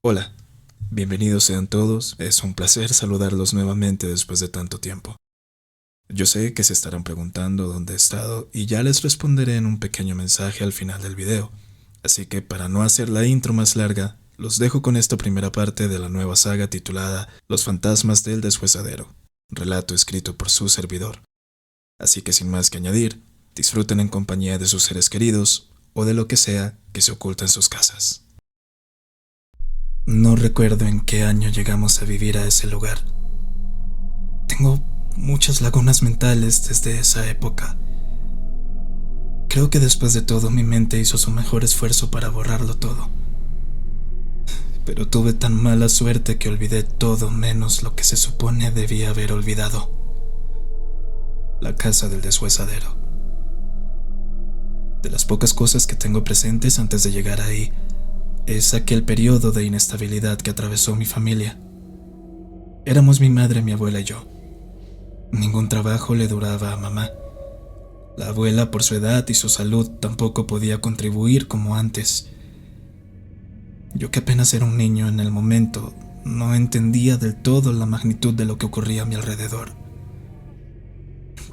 Hola, bienvenidos sean todos, es un placer saludarlos nuevamente después de tanto tiempo. Yo sé que se estarán preguntando dónde he estado y ya les responderé en un pequeño mensaje al final del video, así que para no hacer la intro más larga, los dejo con esta primera parte de la nueva saga titulada Los fantasmas del deshuesadero, relato escrito por su servidor. Así que sin más que añadir, disfruten en compañía de sus seres queridos o de lo que sea que se oculta en sus casas. No recuerdo en qué año llegamos a vivir a ese lugar. Tengo muchas lagunas mentales desde esa época. Creo que después de todo mi mente hizo su mejor esfuerzo para borrarlo todo. Pero tuve tan mala suerte que olvidé todo menos lo que se supone debía haber olvidado. La casa del deshuesadero. De las pocas cosas que tengo presentes antes de llegar ahí, es aquel periodo de inestabilidad que atravesó mi familia. Éramos mi madre, mi abuela y yo. Ningún trabajo le duraba a mamá. La abuela, por su edad y su salud, tampoco podía contribuir como antes. Yo, que apenas era un niño en el momento, no entendía del todo la magnitud de lo que ocurría a mi alrededor.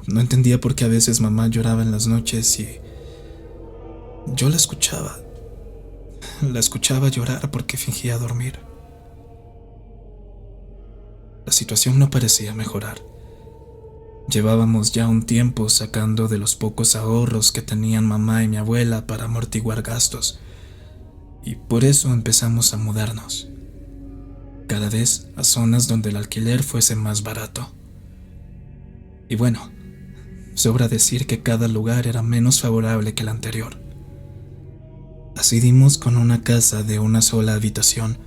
No entendía por qué a veces mamá lloraba en las noches y yo la escuchaba. La escuchaba llorar porque fingía dormir. La situación no parecía mejorar. Llevábamos ya un tiempo sacando de los pocos ahorros que tenían mamá y mi abuela para amortiguar gastos, y por eso empezamos a mudarnos, cada vez a zonas donde el alquiler fuese más barato. Y bueno, sobra decir que cada lugar era menos favorable que el anterior. Así dimos con una casa de una sola habitación,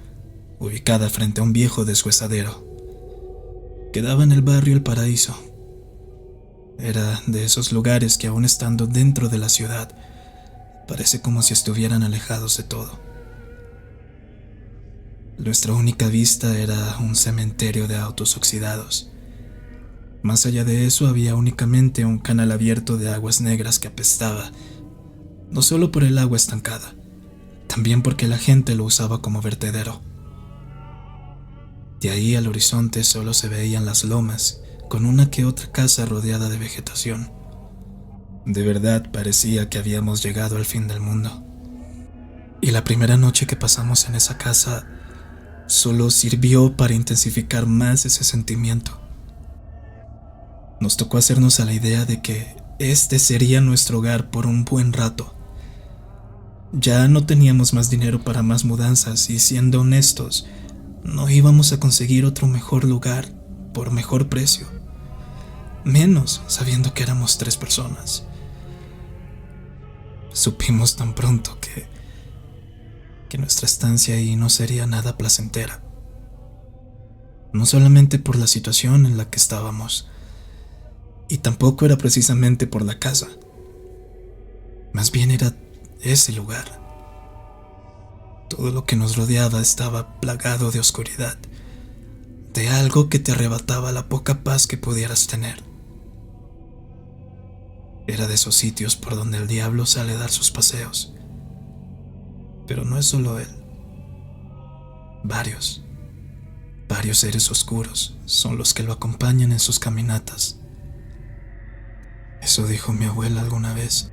ubicada frente a un viejo deshuesadero. Quedaba en el barrio El Paraíso. Era de esos lugares que, aún estando dentro de la ciudad, parece como si estuvieran alejados de todo. Nuestra única vista era un cementerio de autos oxidados. Más allá de eso había únicamente un canal abierto de aguas negras que apestaba, no solo por el agua estancada, también porque la gente lo usaba como vertedero. De ahí al horizonte solo se veían las lomas, con una que otra casa rodeada de vegetación. De verdad parecía que habíamos llegado al fin del mundo. Y la primera noche que pasamos en esa casa solo sirvió para intensificar más ese sentimiento. Nos tocó hacernos a la idea de que este sería nuestro hogar por un buen rato. Ya no teníamos más dinero para más mudanzas y, siendo honestos, no íbamos a conseguir otro mejor lugar por mejor precio. Menos sabiendo que éramos 3 personas. Supimos tan pronto que nuestra estancia ahí no sería nada placentera. No solamente por la situación en la que estábamos, y tampoco era precisamente por la casa. Más bien era ese lugar. Todo lo que nos rodeaba estaba plagado de oscuridad, de algo que te arrebataba la poca paz que pudieras tener. Era de esos sitios por donde el diablo sale a dar sus paseos. Pero no es solo él. Varios seres oscuros son los que lo acompañan en sus caminatas. Eso dijo mi abuela alguna vez.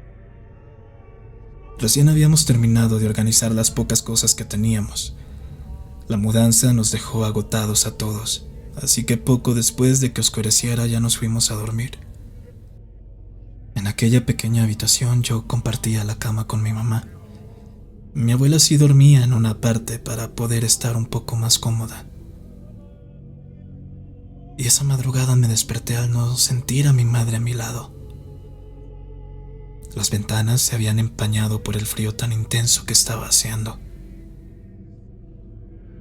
Recién habíamos terminado de organizar las pocas cosas que teníamos. La mudanza nos dejó agotados a todos, así que poco después de que oscureciera ya nos fuimos a dormir. En aquella pequeña habitación yo compartía la cama con mi mamá. Mi abuela sí dormía en una parte para poder estar un poco más cómoda. Y esa madrugada me desperté al no sentir a mi madre a mi lado. Las ventanas se habían empañado por el frío tan intenso que estaba haciendo.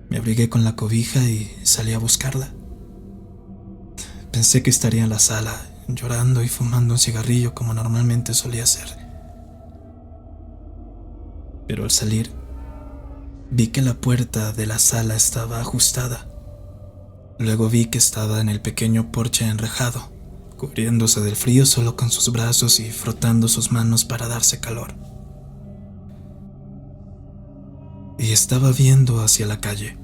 Me abrigué con la cobija y salí a buscarla. Pensé que estaría en la sala, llorando y fumando un cigarrillo como normalmente solía hacer. Pero al salir, vi que la puerta de la sala estaba ajustada. Luego vi que estaba en el pequeño porche enrejado, cubriéndose del frío solo con sus brazos y frotando sus manos para darse calor. Y estaba viendo hacia la calle.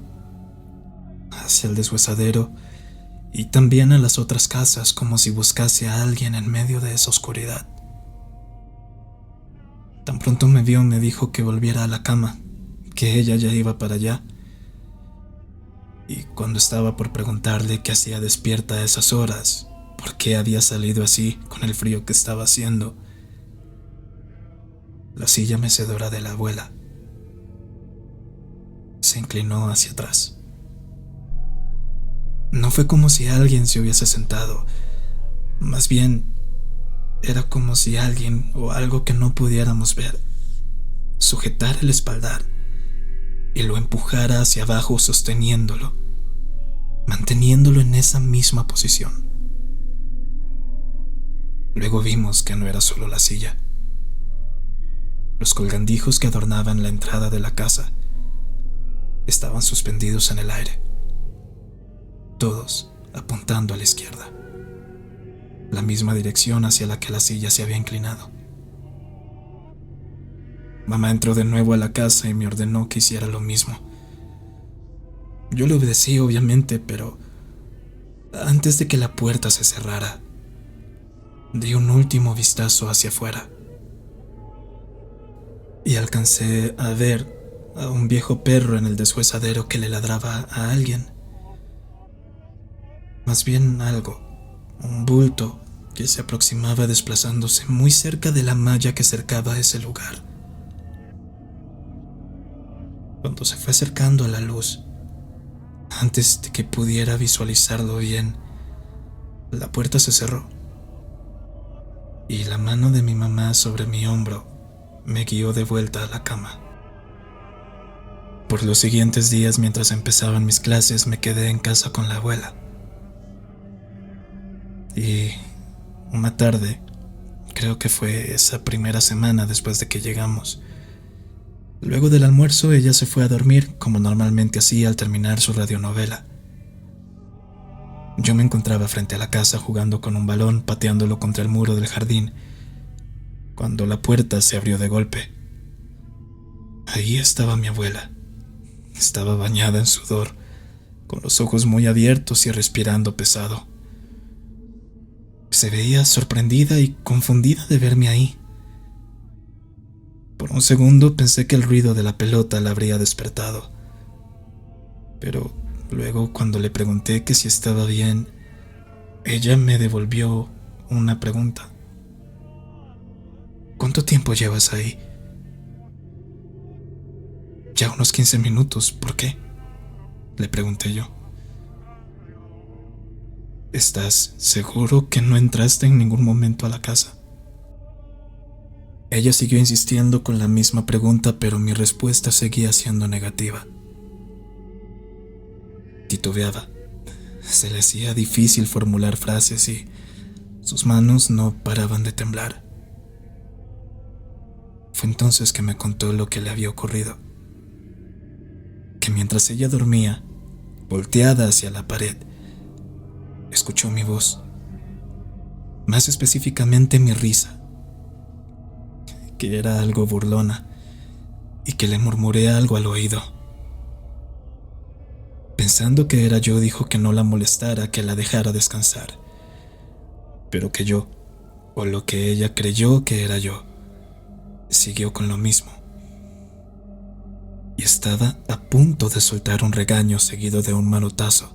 hacia el deshuesadero y también a las otras casas, como si buscase a alguien en medio de esa oscuridad. Tan pronto me vio, me dijo que volviera a la cama, que ella ya iba para allá. Y cuando estaba por preguntarle qué hacía despierta a esas horas, por qué había salido así con el frío que estaba haciendo, la silla mecedora de la abuela se inclinó hacia atrás. No fue como si alguien se hubiese sentado, más bien era como si alguien o algo que no pudiéramos ver sujetara el espaldar y lo empujara hacia abajo, sosteniéndolo, manteniéndolo en esa misma posición. Luego vimos que no era solo la silla. Los colgandijos que adornaban la entrada de la casa estaban suspendidos en el aire, todos apuntando a la izquierda, la misma dirección hacia la que la silla se había inclinado. Mamá entró de nuevo a la casa y me ordenó que hiciera lo mismo. Yo le obedecí, obviamente, pero antes de que la puerta se cerrara, di un último vistazo hacia afuera y alcancé a ver a un viejo perro en el deshuesadero que le ladraba a alguien. Más bien algo, un bulto que se aproximaba desplazándose muy cerca de la malla que cercaba ese lugar. Cuando se fue acercando a la luz, antes de que pudiera visualizarlo bien, la puerta se cerró y la mano de mi mamá sobre mi hombro me guió de vuelta a la cama. Por los siguientes días, mientras empezaban mis clases, me quedé en casa con la abuela. Y una tarde, creo que fue esa primera semana después de que llegamos, luego del almuerzo ella se fue a dormir como normalmente hacía al terminar su radionovela. Yo me encontraba frente a la casa jugando con un balón, pateándolo contra el muro del jardín, cuando la puerta se abrió de golpe. Ahí estaba mi abuela. Estaba bañada en sudor, con los ojos muy abiertos y respirando pesado. Se veía sorprendida y confundida de verme ahí. Por un segundo pensé que el ruido de la pelota la habría despertado. Pero luego, cuando le pregunté que si estaba bien, ella me devolvió una pregunta. ¿Cuánto tiempo llevas ahí? Ya unos 15 minutos, ¿por qué? Le pregunté yo. ¿Estás seguro que no entraste en ningún momento a la casa? Ella siguió insistiendo con la misma pregunta, pero mi respuesta seguía siendo negativa. Titubeaba. Se le hacía difícil formular frases y sus manos no paraban de temblar. Fue entonces que me contó lo que le había ocurrido. Que mientras ella dormía, volteada hacia la pared, escuchó mi voz, más específicamente mi risa, que era algo burlona, y que le murmuré algo al oído. Pensando que era yo, dijo que no la molestara, que la dejara descansar, pero que yo, o lo que ella creyó que era yo, siguió con lo mismo. Y estaba a punto de soltar un regaño seguido de un manotazo,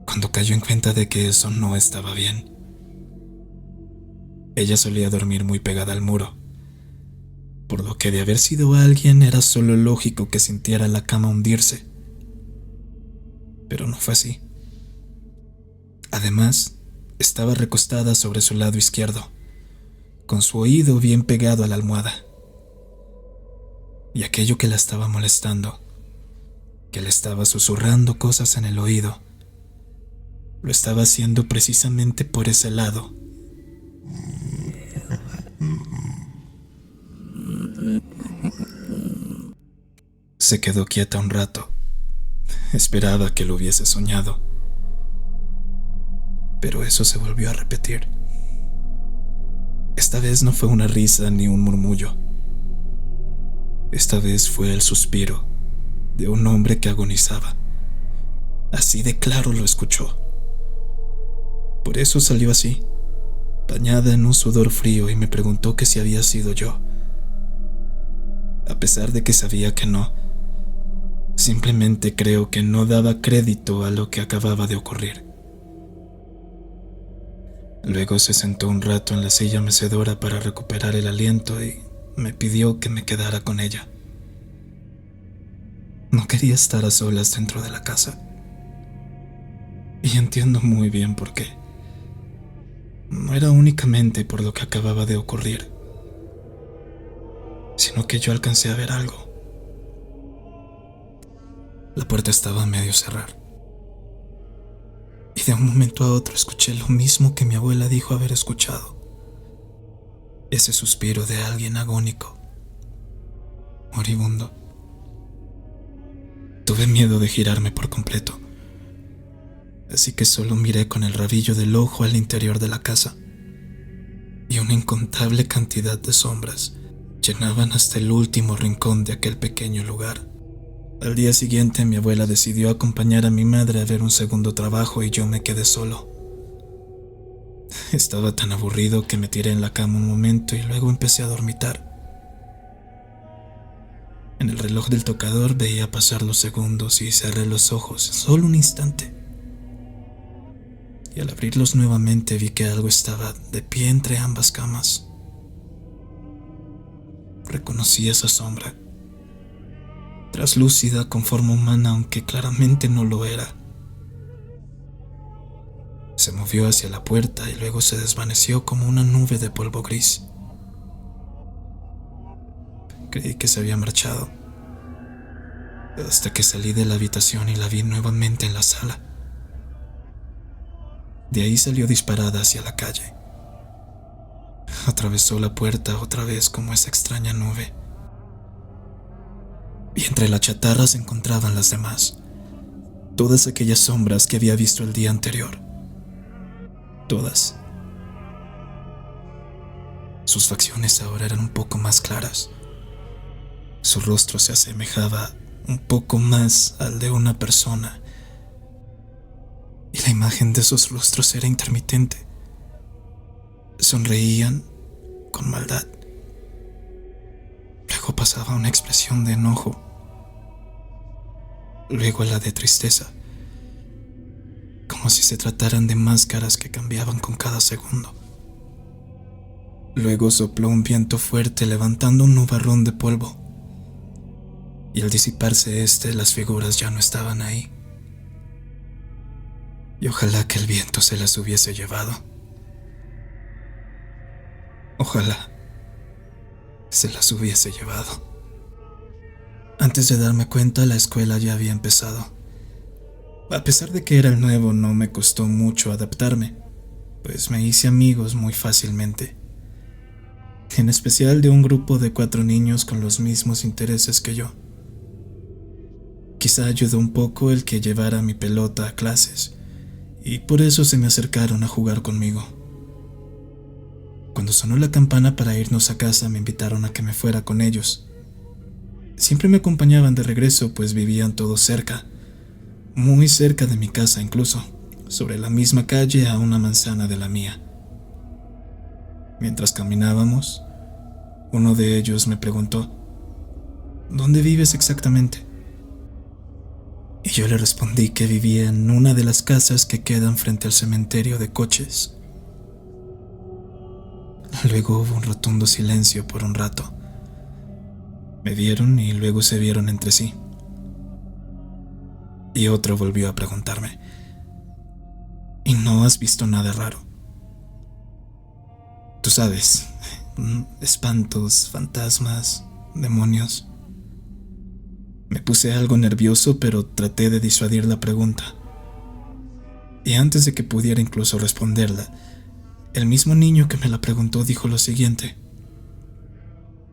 cuando cayó en cuenta de que eso no estaba bien. Ella solía dormir muy pegada al muro, por lo que de haber sido alguien era solo lógico que sintiera la cama hundirse. Pero no fue así. Además, estaba recostada sobre su lado izquierdo, con su oído bien pegado a la almohada. Y aquello que la estaba molestando, que le estaba susurrando cosas en el oído, lo estaba haciendo precisamente por ese lado. Se quedó quieta un rato. Esperaba que lo hubiese soñado. Pero eso se volvió a repetir. Esta vez no fue una risa ni un murmullo. Esta vez fue el suspiro de un hombre que agonizaba, Así de claro lo escuchó. Por eso salió así, bañada en un sudor frío, y me preguntó que si había sido yo. A pesar de que sabía que no, simplemente creo que no daba crédito a lo que acababa de ocurrir. Luego se sentó un rato en la silla mecedora para recuperar el aliento y me pidió que me quedara con ella. No quería estar a solas dentro de la casa. Y entiendo muy bien por qué. No era únicamente por lo que acababa de ocurrir, sino que yo alcancé a ver algo. La puerta estaba a medio cerrar. Y de un momento a otro escuché lo mismo que mi abuela dijo haber escuchado. Ese suspiro de alguien agónico, moribundo. Tuve miedo de girarme por completo, así que solo miré con el rabillo del ojo al interior de la casa, y una incontable cantidad de sombras llenaban hasta el último rincón de aquel pequeño lugar. Al día siguiente, mi abuela decidió acompañar a mi madre a ver un segundo trabajo y yo me quedé solo. Estaba tan aburrido que me tiré en la cama un momento y luego empecé a dormitar. En el reloj del tocador veía pasar los segundos y cerré los ojos solo un instante. Y al abrirlos nuevamente vi que algo estaba de pie entre ambas camas. Reconocí esa sombra, traslúcida con forma humana, aunque claramente no lo era. Se movió hacia la puerta y luego se desvaneció como una nube de polvo gris. Creí que se había marchado, hasta que salí de la habitación y la vi nuevamente en la sala. De ahí salió disparada hacia la calle. Atravesó la puerta otra vez como esa extraña nube. Y entre la chatarra se encontraban las demás. Todas aquellas sombras que había visto el día anterior. Todas. Sus facciones ahora eran un poco más claras. Su rostro se asemejaba un poco más al de una persona. Y la imagen de esos rostros era intermitente. Sonreían con maldad. Luego pasaba una expresión de enojo. Luego la de tristeza. Como si se trataran de máscaras que cambiaban con cada segundo. Luego sopló un viento fuerte levantando un nubarrón de polvo. Y al disiparse las figuras ya no estaban ahí. Y ojalá que el viento se las hubiese llevado. Ojalá se las hubiese llevado. Antes de darme cuenta, la escuela ya había empezado. A pesar de que era el nuevo, no me costó mucho adaptarme, pues me hice amigos muy fácilmente. En especial de un grupo de 4 niños con los mismos intereses que yo. Quizá ayudó un poco el que llevara mi pelota a clases, y por eso se me acercaron a jugar conmigo. Cuando sonó la campana para irnos a casa, me invitaron a que me fuera con ellos. Siempre me acompañaban de regreso, pues vivían todos cerca, muy cerca de mi casa incluso, sobre la misma calle a una manzana de la mía. Mientras caminábamos, uno de ellos me preguntó: ¿dónde vives exactamente? Y yo le respondí que vivía en una de las casas que quedan frente al cementerio de coches. Luego hubo un rotundo silencio por un rato. Me vieron y luego se vieron entre sí. Y otro volvió a preguntarme: ¿y no has visto nada raro? Tú sabes, espantos, fantasmas, demonios. Me puse algo nervioso, pero traté de disuadir la pregunta. Y antes de que pudiera incluso responderla, el mismo niño que me la preguntó dijo lo siguiente: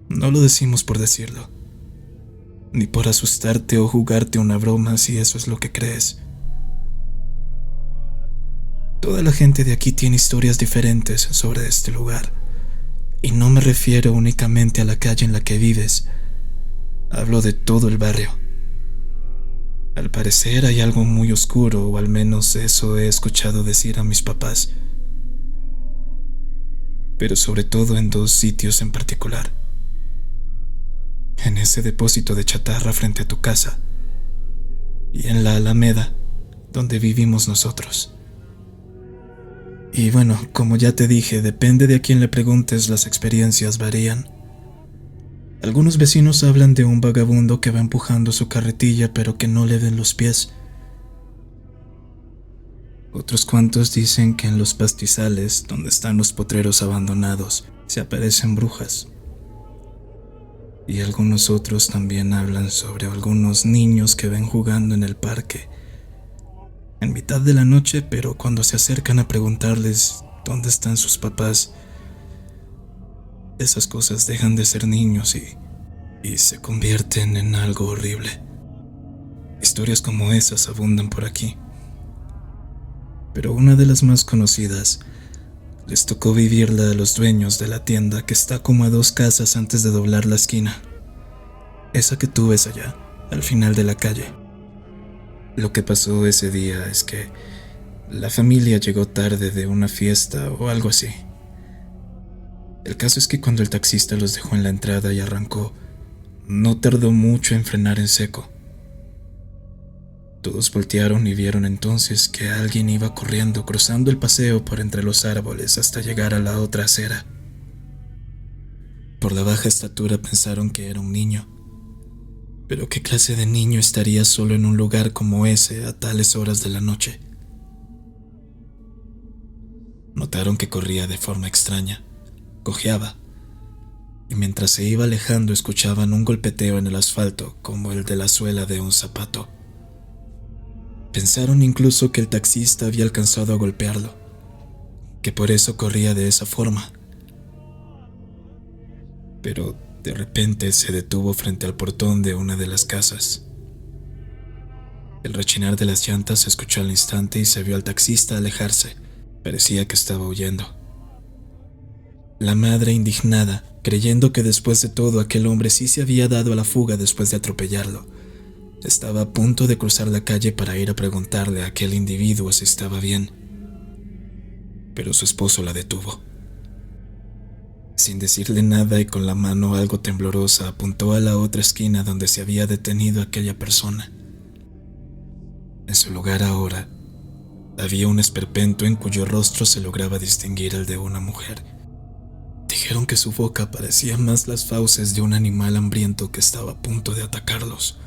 no lo decimos por decirlo, ni por asustarte o jugarte una broma si eso es lo que crees. Toda la gente de aquí tiene historias diferentes sobre este lugar, y no me refiero únicamente a la calle en la que vives. Hablo de todo el barrio. Al parecer hay algo muy oscuro, o al menos eso he escuchado decir a mis papás, pero sobre todo en dos sitios en particular. En ese depósito de chatarra frente a tu casa y en la Alameda, donde vivimos nosotros. Y bueno, como ya te dije, depende de a quién le preguntes, las experiencias varían. Algunos vecinos hablan de un vagabundo que va empujando su carretilla pero que no le ven los pies. Otros cuantos dicen que en los pastizales, donde están los potreros abandonados, se aparecen brujas. Y algunos otros también hablan sobre algunos niños que ven jugando en el parque, en mitad de la noche, pero cuando se acercan a preguntarles dónde están sus papás, esas cosas dejan de ser niños y se convierten en algo horrible. Historias como esas abundan por aquí. Pero una de las más conocidas les tocó vivirla a los dueños de la tienda que está como a 2 casas antes de doblar la esquina. Esa que tú ves allá, al final de la calle. Lo que pasó ese día es que la familia llegó tarde de una fiesta o algo así. El caso es que cuando el taxista los dejó en la entrada y arrancó, no tardó mucho en frenar en seco. Todos voltearon y vieron entonces que alguien iba corriendo, cruzando el paseo por entre los árboles hasta llegar a la otra acera. Por la baja estatura pensaron que era un niño. Pero ¿qué clase de niño estaría solo en un lugar como ese a tales horas de la noche? Notaron que corría de forma extraña, cojeaba, y mientras se iba alejando escuchaban un golpeteo en el asfalto como el de la suela de un zapato. Pensaron incluso que el taxista había alcanzado a golpearlo, que por eso corría de esa forma. Pero de repente se detuvo frente al portón de una de las casas. El rechinar de las llantas se escuchó al instante y se vio al taxista alejarse. Parecía que estaba huyendo. La madre, indignada, creyendo que después de todo aquel hombre sí se había dado a la fuga después de atropellarlo, estaba a punto de cruzar la calle para ir a preguntarle a aquel individuo si estaba bien. Pero su esposo la detuvo. Sin decirle nada y con la mano algo temblorosa apuntó a la otra esquina donde se había detenido aquella persona. En su lugar ahora había un esperpento en cuyo rostro se lograba distinguir el de una mujer. Dijeron que su boca parecía más las fauces de un animal hambriento que estaba a punto de atacarlos.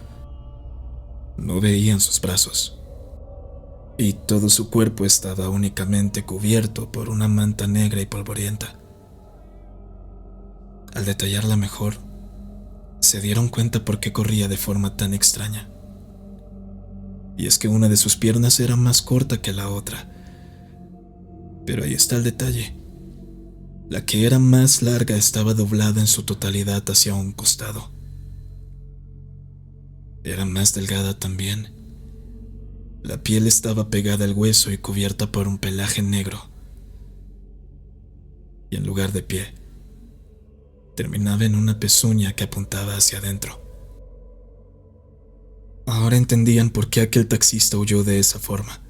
No veían sus brazos, y todo su cuerpo estaba únicamente cubierto por una manta negra y polvorienta. Al detallarla mejor, se dieron cuenta por qué corría de forma tan extraña. Y es que una de sus piernas era más corta que la otra. Pero ahí está el detalle. La que era más larga estaba doblada en su totalidad hacia un costado. Era más delgada también. La piel estaba pegada al hueso y cubierta por un pelaje negro. Y en lugar de pie, terminaba en una pezuña que apuntaba hacia adentro. Ahora entendían por qué aquel taxista huyó de esa forma.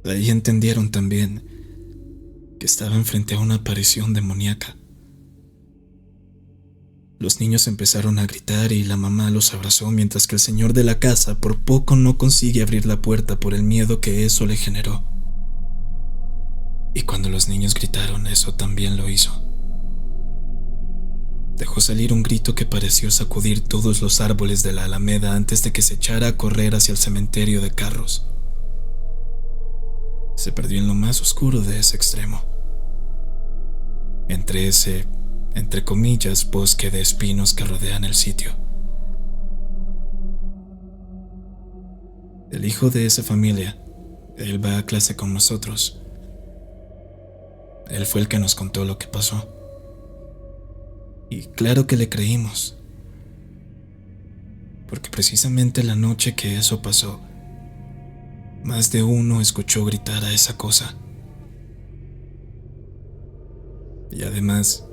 Ahí entendieron también que estaban frente a una aparición demoníaca. Los niños empezaron a gritar y la mamá los abrazó mientras que el señor de la casa por poco no consigue abrir la puerta por el miedo que eso le generó. Y cuando los niños gritaron, eso también lo hizo. Dejó salir un grito que pareció sacudir todos los árboles de la alameda antes de que se echara a correr hacia el cementerio de carros. Se perdió en lo más oscuro de ese extremo. Entre ese, entre comillas, bosque de espinos que rodean el sitio. El hijo de esa familia, él va a clase con nosotros. Él fue el que nos contó lo que pasó. Y claro que le creímos. Porque precisamente la noche que eso pasó, más de uno escuchó gritar a esa cosa. Y además,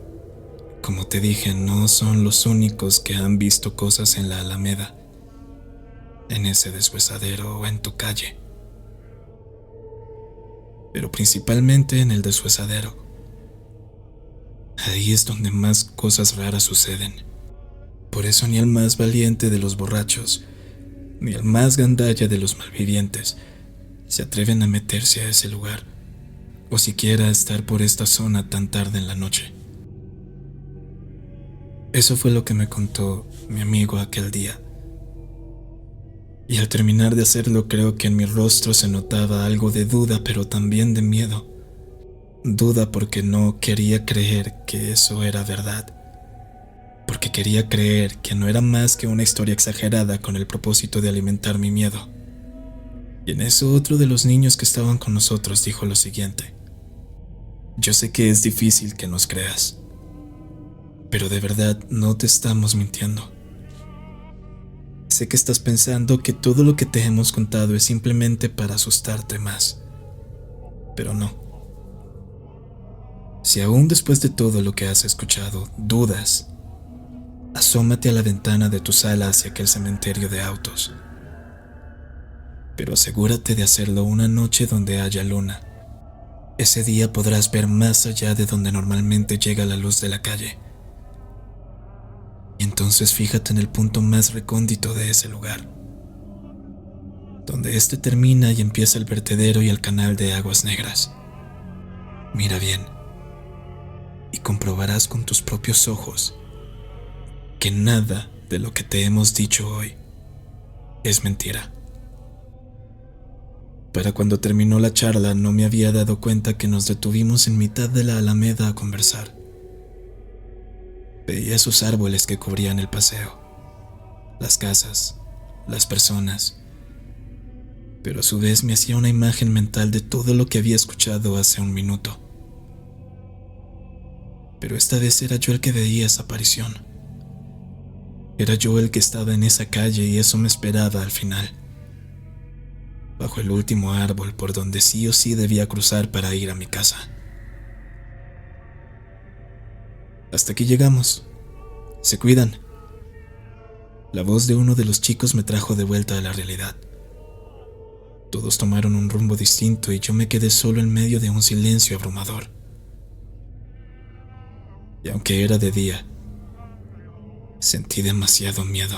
como te dije, no son los únicos que han visto cosas en la Alameda. en ese deshuesadero o en tu calle, pero principalmente en el deshuesadero. Ahí es donde más cosas raras suceden. Por eso ni el más valiente de los borrachos, ni el más gandalla de los malvivientes se atreven a meterse a ese lugar, o siquiera a estar por esta zona tan tarde en la noche. Eso fue lo que me contó mi amigo aquel día. Y al terminar de hacerlo, creo que en mi rostro se notaba algo de duda, pero también de miedo. Duda porque no quería creer que eso era verdad. Porque quería creer que no era más que una historia exagerada con el propósito de alimentar mi miedo. Y en eso otro de los niños que estaban con nosotros dijo lo siguiente: yo sé que es difícil que nos creas, pero de verdad no te estamos mintiendo. Sé que estás pensando que todo lo que te hemos contado es simplemente para asustarte más, pero no. Si aún después de todo lo que has escuchado dudas, asómate a la ventana de tu sala hacia aquel cementerio de autos. Pero asegúrate de hacerlo una noche donde haya luna. Ese día podrás ver más allá de donde normalmente llega la luz de la calle. Y entonces fíjate en el punto más recóndito de ese lugar, donde este termina y empieza el vertedero y el canal de aguas negras. Mira bien y comprobarás con tus propios ojos que nada de lo que te hemos dicho hoy es mentira. Para cuando terminó la charla no me había dado cuenta que nos detuvimos en mitad de la alameda a conversar. Veía esos árboles que cubrían el paseo, las casas, las personas, pero a su vez me hacía una imagen mental de todo lo que había escuchado hace un minuto. Pero esta vez era yo el que veía esa aparición. Era yo el que estaba en esa calle y eso me esperaba al final, bajo el último árbol por donde sí o sí debía cruzar para ir a mi casa. Hasta aquí llegamos. Se cuidan. La voz de uno de los chicos me trajo de vuelta a la realidad. Todos tomaron un rumbo distinto y yo me quedé solo en medio de un silencio abrumador. Y aunque era de día, sentí demasiado miedo.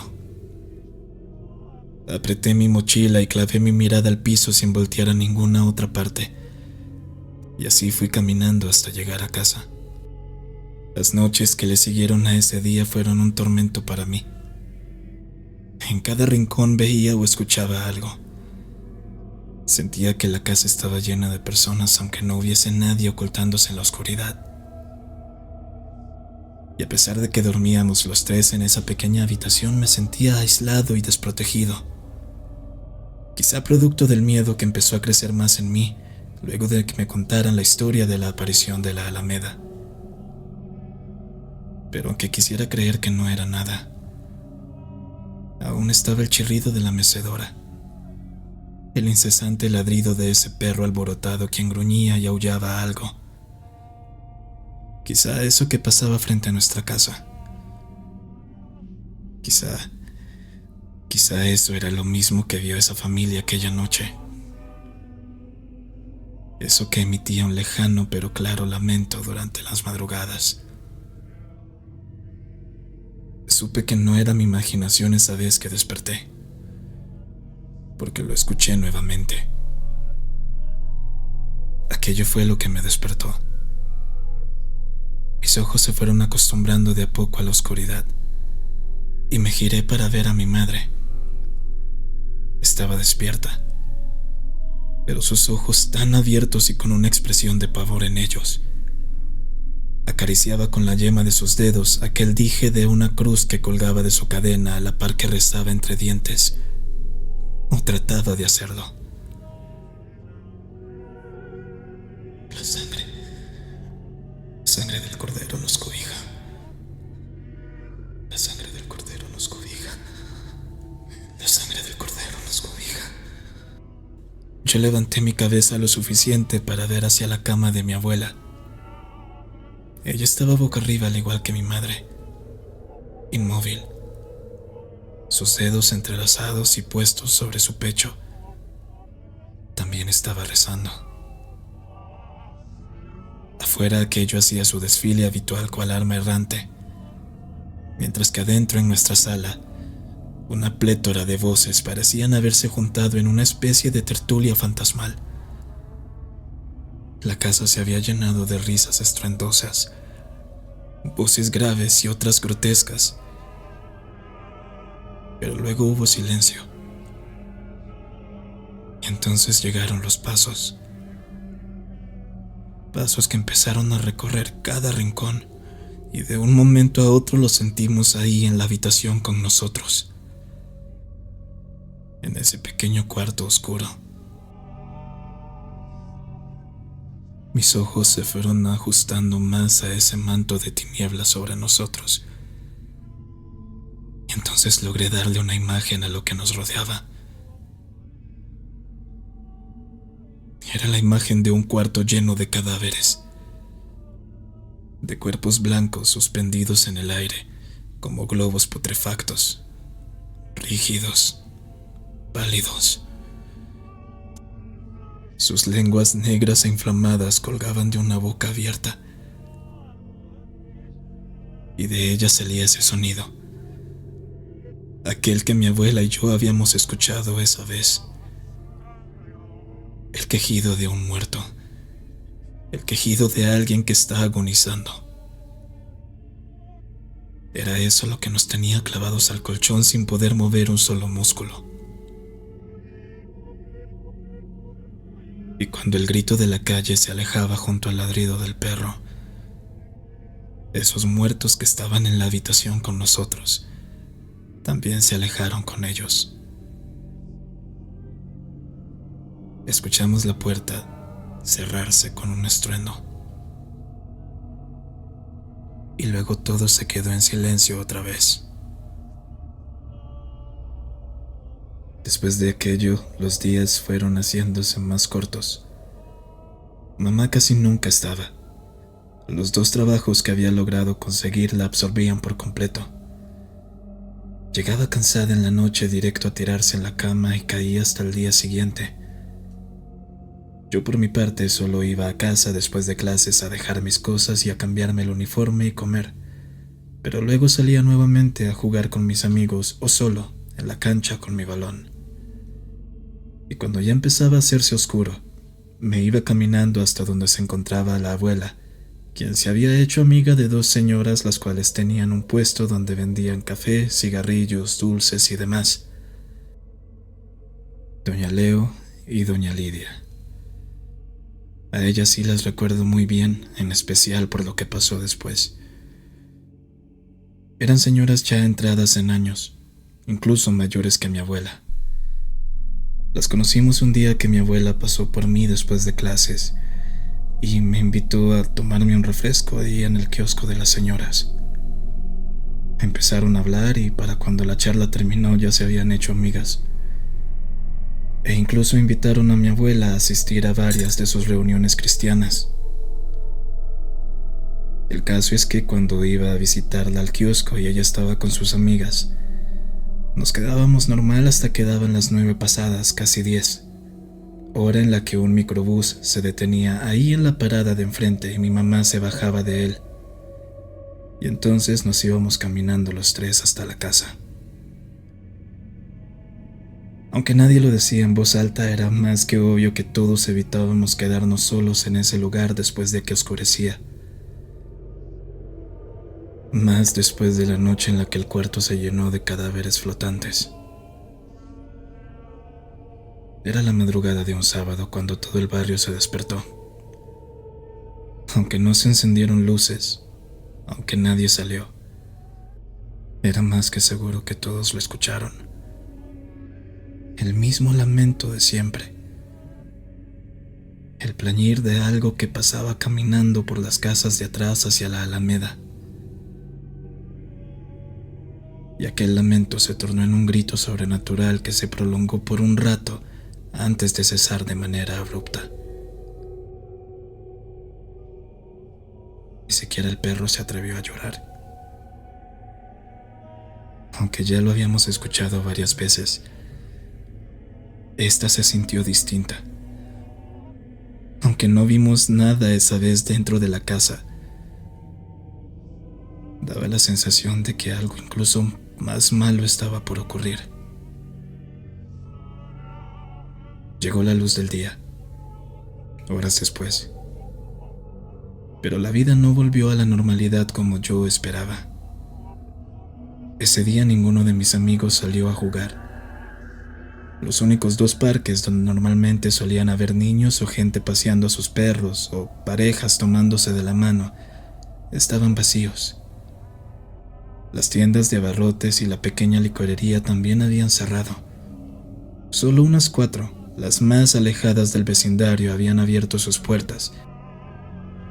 Apreté mi mochila y clavé mi mirada al piso sin voltear a ninguna otra parte. Y así fui caminando hasta llegar a casa. Las noches que le siguieron a ese día fueron un tormento para mí. En cada rincón veía o escuchaba algo. Sentía que la casa estaba llena de personas aunque no hubiese nadie ocultándose en la oscuridad. Y a pesar de que dormíamos los tres en esa pequeña habitación, me sentía aislado y desprotegido. Quizá producto del miedo que empezó a crecer más en mí luego de que me contaran la historia de la aparición de la Alameda. Pero aunque quisiera creer que no era nada, aún estaba el chirrido de la mecedora, el incesante ladrido de ese perro alborotado quien gruñía y aullaba algo. Quizá eso que pasaba frente a nuestra casa. Quizá eso era lo mismo que vio esa familia aquella noche. Eso que emitía un lejano pero claro lamento durante las madrugadas. Supe que no era mi imaginación esa vez que desperté, porque lo escuché nuevamente. Aquello fue lo que me despertó. Mis ojos se fueron acostumbrando de a poco a la oscuridad y me giré para ver a mi madre. Estaba despierta, pero sus ojos tan abiertos y con una expresión de pavor en ellos. Acariciaba con la yema de sus dedos aquel dije de una cruz que colgaba de su cadena a la par que rezaba entre dientes, o trataba de hacerlo. La sangre del Cordero nos cobija. La sangre del Cordero nos cobija. La sangre del Cordero nos cobija. Yo levanté mi cabeza lo suficiente para ver hacia la cama de mi abuela. Ella estaba boca arriba al igual que mi madre, inmóvil. sus dedos entrelazados y puestos sobre su pecho. También estaba rezando. Afuera aquello hacía su desfile habitual cual arma errante, mientras que adentro en nuestra sala, una plétora de voces parecían haberse juntado en una especie de tertulia fantasmal. La casa se había llenado de risas estruendosas, voces graves y otras grotescas, pero luego hubo silencio. Y entonces llegaron los pasos. Pasos que empezaron a recorrer cada rincón, y de un momento a otro los sentimos ahí en la habitación con nosotros, en ese pequeño cuarto oscuro. Mis ojos se fueron ajustando más a ese manto de tinieblas sobre nosotros, y entonces logré darle una imagen a lo que nos rodeaba. Era la imagen de un cuarto lleno de cadáveres, de cuerpos blancos suspendidos en el aire, como globos putrefactos, rígidos, pálidos. Sus lenguas negras e inflamadas colgaban de una boca abierta, y de ella salía ese sonido, aquel que mi abuela y yo habíamos escuchado esa vez. El quejido de un muerto, el quejido de alguien que está agonizando. Era eso lo que nos tenía clavados al colchón sin poder mover un solo músculo. Y cuando el grito de la calle se alejaba junto al ladrido del perro, esos muertos que estaban en la habitación con nosotros también se alejaron con ellos. Escuchamos la puerta cerrarse con un estruendo. Y luego todo se quedó en silencio otra vez. Después de aquello, los días fueron haciéndose más cortos. Mamá casi nunca estaba. Los 2 trabajos que había logrado conseguir la absorbían por completo. Llegaba cansada en la noche directo a tirarse en la cama y caía hasta el día siguiente. Yo por mi parte solo iba a casa después de clases a dejar mis cosas y a cambiarme el uniforme y comer, pero luego salía nuevamente a jugar con mis amigos o solo en la cancha con mi balón. Y cuando ya empezaba a hacerse oscuro, me iba caminando hasta donde se encontraba la abuela, quien se había hecho amiga de 2 señoras las cuales tenían un puesto donde vendían café, cigarrillos, dulces y demás. Doña Leo y Doña Lidia. A ellas sí las recuerdo muy bien, en especial por lo que pasó después. Eran señoras ya entradas en años, incluso mayores que mi abuela. Las conocimos un día que mi abuela pasó por mí después de clases y me invitó a tomarme un refresco ahí en el kiosco de las señoras. Empezaron a hablar y para cuando la charla terminó ya se habían hecho amigas. E incluso invitaron a mi abuela a asistir a varias de sus reuniones cristianas. El caso es que cuando iba a visitarla al kiosco y ella estaba con sus amigas, nos quedábamos normal hasta que daban las 9 pasadas, casi 10, hora en la que un microbús se detenía ahí en la parada de enfrente y mi mamá se bajaba de él. Y entonces nos íbamos caminando los 3 hasta la casa. Aunque nadie lo decía en voz alta, era más que obvio que todos evitábamos quedarnos solos en ese lugar después de que oscurecía. Más después de la noche en la que el cuarto se llenó de cadáveres flotantes. Era la madrugada de un sábado cuando todo el barrio se despertó. Aunque no se encendieron luces, aunque nadie salió, era más que seguro que todos lo escucharon. El mismo lamento de siempre. El plañir de algo que pasaba caminando por las casas de atrás hacia la alameda. Y aquel lamento se tornó en un grito sobrenatural que se prolongó por un rato antes de cesar de manera abrupta. Ni siquiera el perro se atrevió a llorar. Aunque ya lo habíamos escuchado varias veces, esta se sintió distinta. Aunque no vimos nada esa vez dentro de la casa, daba la sensación de que algo incluso más malo estaba por ocurrir. Llegó la luz del día, horas después, pero la vida no volvió a la normalidad como yo esperaba. Ese día ninguno de mis amigos salió a jugar. Los únicos dos parques donde normalmente solían haber niños o gente paseando a sus perros o parejas tomándose de la mano estaban vacíos. Las tiendas de abarrotes y la pequeña licorería también habían cerrado. Solo unas 4, las más alejadas del vecindario, habían abierto sus puertas,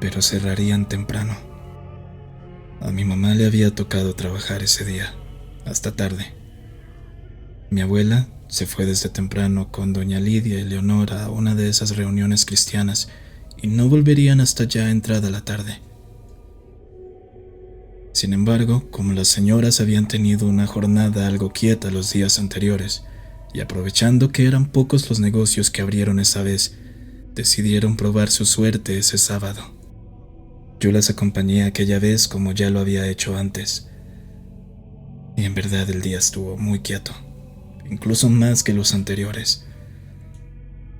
pero cerrarían temprano. A mi mamá le había tocado trabajar ese día, hasta tarde. Mi abuela se fue desde temprano con doña Lidia y Leonora a una de esas reuniones cristianas y no volverían hasta ya entrada la tarde. Sin embargo, como las señoras habían tenido una jornada algo quieta los días anteriores, y aprovechando que eran pocos los negocios que abrieron esa vez, decidieron probar su suerte ese sábado. Yo las acompañé aquella vez como ya lo había hecho antes, y en verdad el día estuvo muy quieto, incluso más que los anteriores.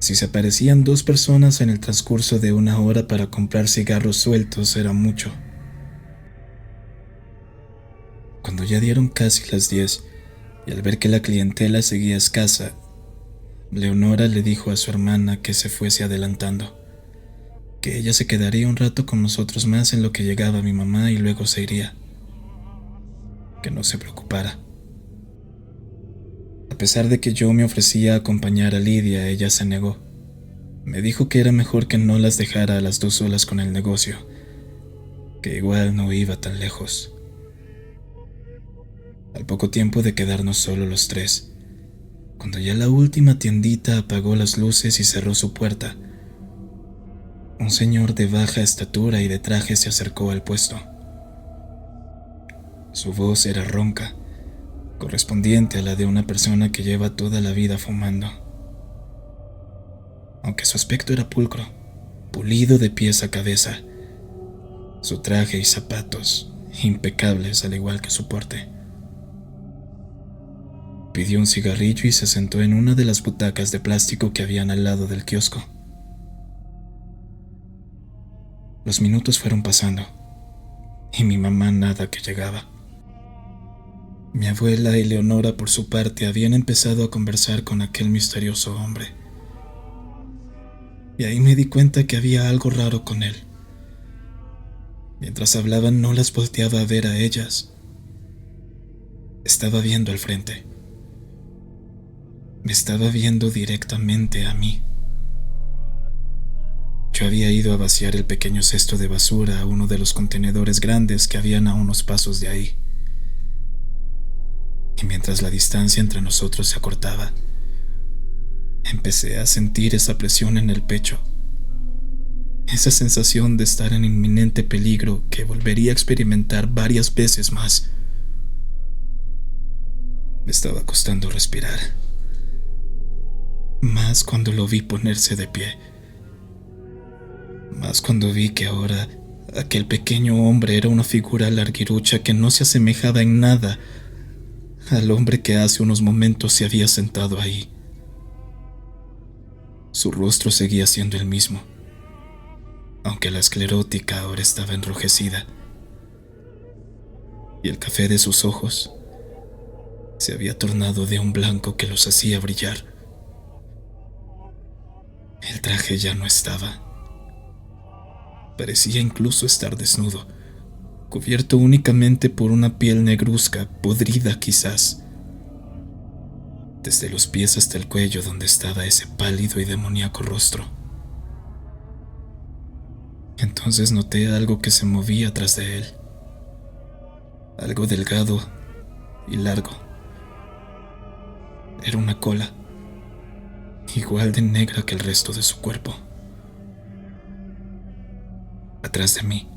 Si se aparecían 2 personas en el transcurso de 1 hora para comprar cigarros sueltos era mucho. Cuando ya dieron casi las 10, y al ver que la clientela seguía escasa, Leonora le dijo a su hermana que se fuese adelantando, que ella se quedaría un rato con nosotros más en lo que llegaba mi mamá y luego se iría. Que no se preocupara. A pesar de que yo me ofrecía a acompañar a Lidia, ella se negó. Me dijo que era mejor que no las dejara a las 2 solas con el negocio, que igual no iba tan lejos. Al poco tiempo de quedarnos solo los 3, cuando ya la última tiendita apagó las luces y cerró su puerta, un señor de baja estatura y de traje se acercó al puesto. Su voz era ronca, correspondiente a la de una persona que lleva toda la vida fumando. Aunque su aspecto era pulcro, pulido de pies a cabeza, su traje y zapatos impecables al igual que su porte. Pidió un cigarrillo y se sentó en una de las butacas de plástico que habían al lado del kiosco. Los minutos fueron pasando, y mi mamá nada que llegaba. Mi abuela y Leonora, por su parte, habían empezado a conversar con aquel misterioso hombre. Y ahí me di cuenta que había algo raro con él. Mientras hablaban no las volteaba a ver a ellas. Estaba viendo al frente. Me estaba viendo directamente a mí. Yo había ido a vaciar el pequeño cesto de basura a uno de los contenedores grandes que habían a unos pasos de ahí. Y mientras la distancia entre nosotros se acortaba, empecé a sentir esa presión en el pecho, esa sensación de estar en inminente peligro que volvería a experimentar varias veces más. Me estaba costando respirar, más cuando lo vi ponerse de pie, más cuando vi que ahora aquel pequeño hombre era una figura larguirucha que no se asemejaba en nada al hombre que hace unos momentos se había sentado ahí. Su rostro seguía siendo el mismo, aunque la esclerótica ahora estaba enrojecida, y el café de sus ojos se había tornado de un blanco que los hacía brillar. El traje ya no estaba. Parecía incluso estar desnudo, cubierto únicamente por una piel negruzca, podrida quizás, desde los pies hasta el cuello donde estaba ese pálido y demoníaco rostro. Entonces noté algo que se movía tras de él, algo delgado y largo. Era una cola, igual de negra que el resto de su cuerpo. Atrás de mí,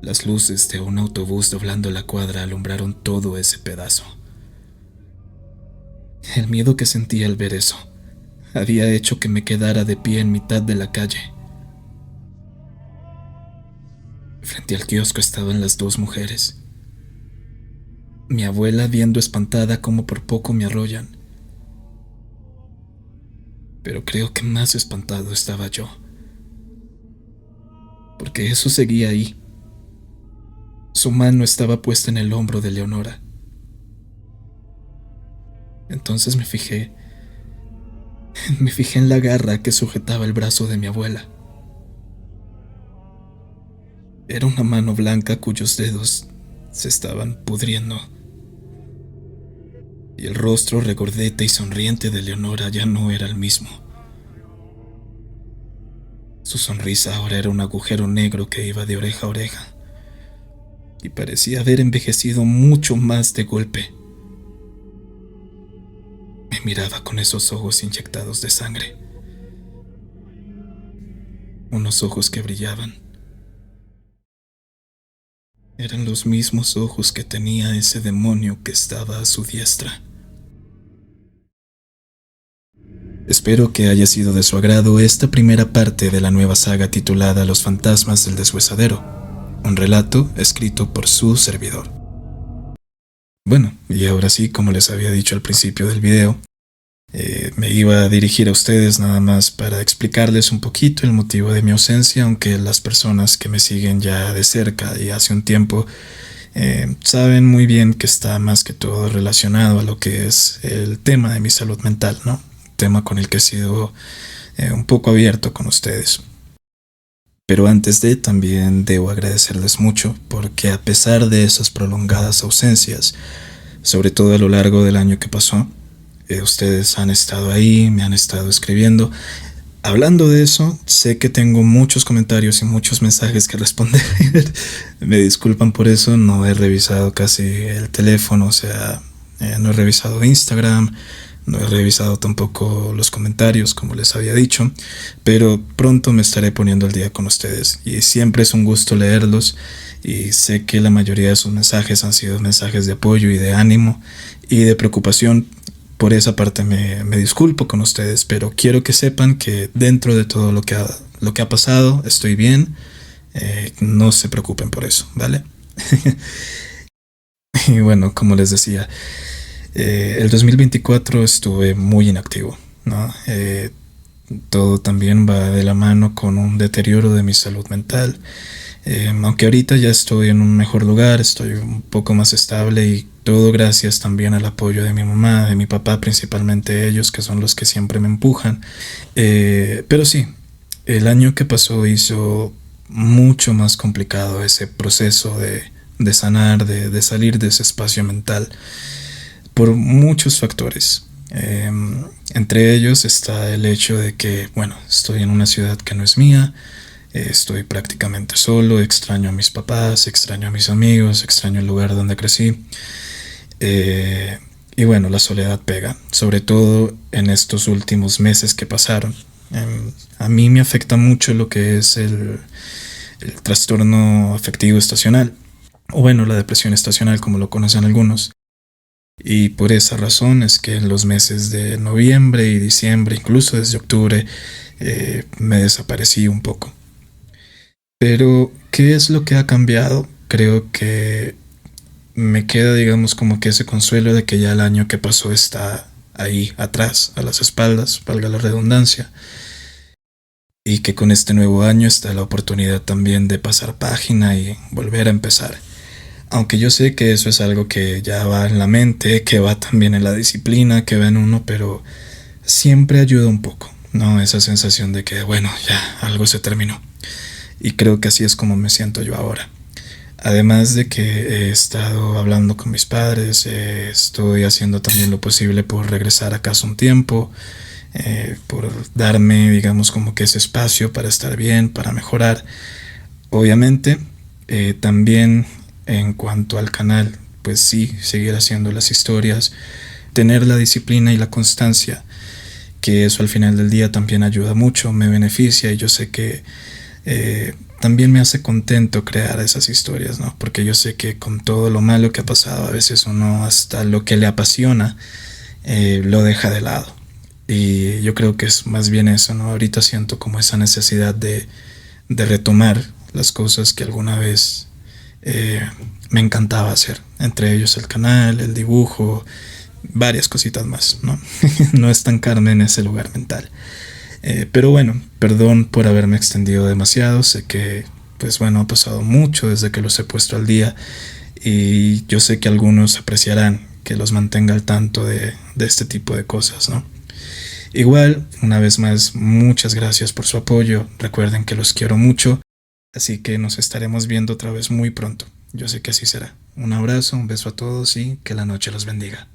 Las luces de un autobús doblando la cuadra alumbraron todo ese pedazo. El miedo que sentí al ver eso había hecho que me quedara de pie en mitad de la calle. Frente al kiosco estaban las dos mujeres. Mi abuela viendo espantada cómo por poco me arrollan. Pero creo que más espantado estaba yo, porque eso seguía ahí. Su mano estaba puesta en el hombro de Leonora. Entonces me fijé en la garra que sujetaba el brazo de mi abuela. Era una mano blanca cuyos dedos se estaban pudriendo. Y el rostro regordete y sonriente de Leonora ya no era el mismo. Su sonrisa ahora era un agujero negro que iba de oreja a oreja, y parecía haber envejecido mucho más de golpe. Me miraba con esos ojos inyectados de sangre, unos ojos que brillaban. Eran los mismos ojos que tenía ese demonio que estaba a su diestra. Espero que haya sido de su agrado esta primera parte de la nueva saga titulada Los fantasmas del deshuesadero, un relato escrito por su servidor. Bueno, y ahora sí, como les había dicho al principio del video, me iba a dirigir a ustedes nada más para explicarles un poquito el motivo de mi ausencia, aunque las personas que me siguen ya de cerca y hace un tiempo saben muy bien que está más que todo relacionado a lo que es el tema de mi salud mental, ¿no? Tema con el que he sido un poco abierto con ustedes. Pero antes de, también debo agradecerles mucho porque a pesar de esas prolongadas ausencias, sobre todo a lo largo del año que pasó, ustedes han estado ahí, me han estado escribiendo. Hablando de eso, sé que tengo muchos comentarios y muchos mensajes que responder. Me disculpan por eso, no he revisado casi el teléfono, o sea, no he revisado Instagram, no he revisado tampoco los comentarios, como les había dicho, pero pronto me estaré poniendo al día con ustedes y siempre es un gusto leerlos y sé que la mayoría de sus mensajes han sido mensajes de apoyo y de ánimo y de preocupación. Por esa parte me disculpo con ustedes, pero quiero que sepan que dentro de todo lo que ha pasado estoy bien, no se preocupen por eso, ¿vale? Y bueno, como les decía, el 2024 estuve muy inactivo, ¿no? Todo también va de la mano con un deterioro de mi salud mental. Aunque ahorita ya estoy en un mejor lugar, estoy un poco más estable y todo gracias también al apoyo de mi mamá, de mi papá, principalmente ellos, que son los que siempre me empujan. Pero sí, el año que pasó hizo mucho más complicado ese proceso de sanar, de salir de ese espacio mental, por muchos factores. Entre ellos está el hecho de que, bueno, estoy en una ciudad que no es mía, estoy prácticamente solo, extraño a mis papás, extraño a mis amigos, extraño el lugar donde crecí. Y bueno, la soledad pega, sobre todo en estos últimos meses que pasaron. A mí me afecta mucho lo que es el trastorno afectivo estacional, o bueno, la depresión estacional como lo conocen algunos. Y por esa razón es que en los meses de noviembre y diciembre, incluso desde octubre, me desaparecí un poco. Pero, ¿qué es lo que ha cambiado? Creo que me queda, digamos, como que ese consuelo de que ya el año que pasó está ahí atrás, a las espaldas, valga la redundancia, y que con este nuevo año está la oportunidad también de pasar página y volver a empezar. Aunque yo sé que eso es algo que ya va en la mente, que va también en la disciplina, que va en uno, pero siempre ayuda un poco, ¿no? Esa sensación de que, bueno, ya algo se terminó. Y creo que así es como me siento yo ahora. Además de que he estado hablando con mis padres, estoy haciendo también lo posible por regresar a casa un tiempo, por darme, digamos, como que ese espacio para estar bien, para mejorar. Obviamente, también en cuanto al canal, pues sí, seguir haciendo las historias, tener la disciplina y la constancia, que eso al final del día también ayuda mucho, me beneficia y yo sé que también me hace contento crear esas historias, ¿no? Porque yo sé que con todo lo malo que ha pasado, a veces uno hasta lo que le apasiona lo deja de lado. Y yo creo que es más bien eso, ¿no? Ahorita siento como esa necesidad de retomar las cosas que alguna vez eh, me encantaba hacer. Entre ellos el canal, el dibujo, varias cositas más, ¿no? No estancarme en ese lugar mental. Pero bueno, perdón por haberme extendido demasiado. Sé que, pues bueno, ha pasado mucho desde que los he puesto al día y yo sé que algunos apreciarán que los mantenga al tanto de este tipo de cosas, ¿no? Igual, una vez más, muchas gracias por su apoyo. Recuerden que los quiero mucho, así que nos estaremos viendo otra vez muy pronto. Yo sé que así será. Un abrazo, un beso a todos y que la noche los bendiga.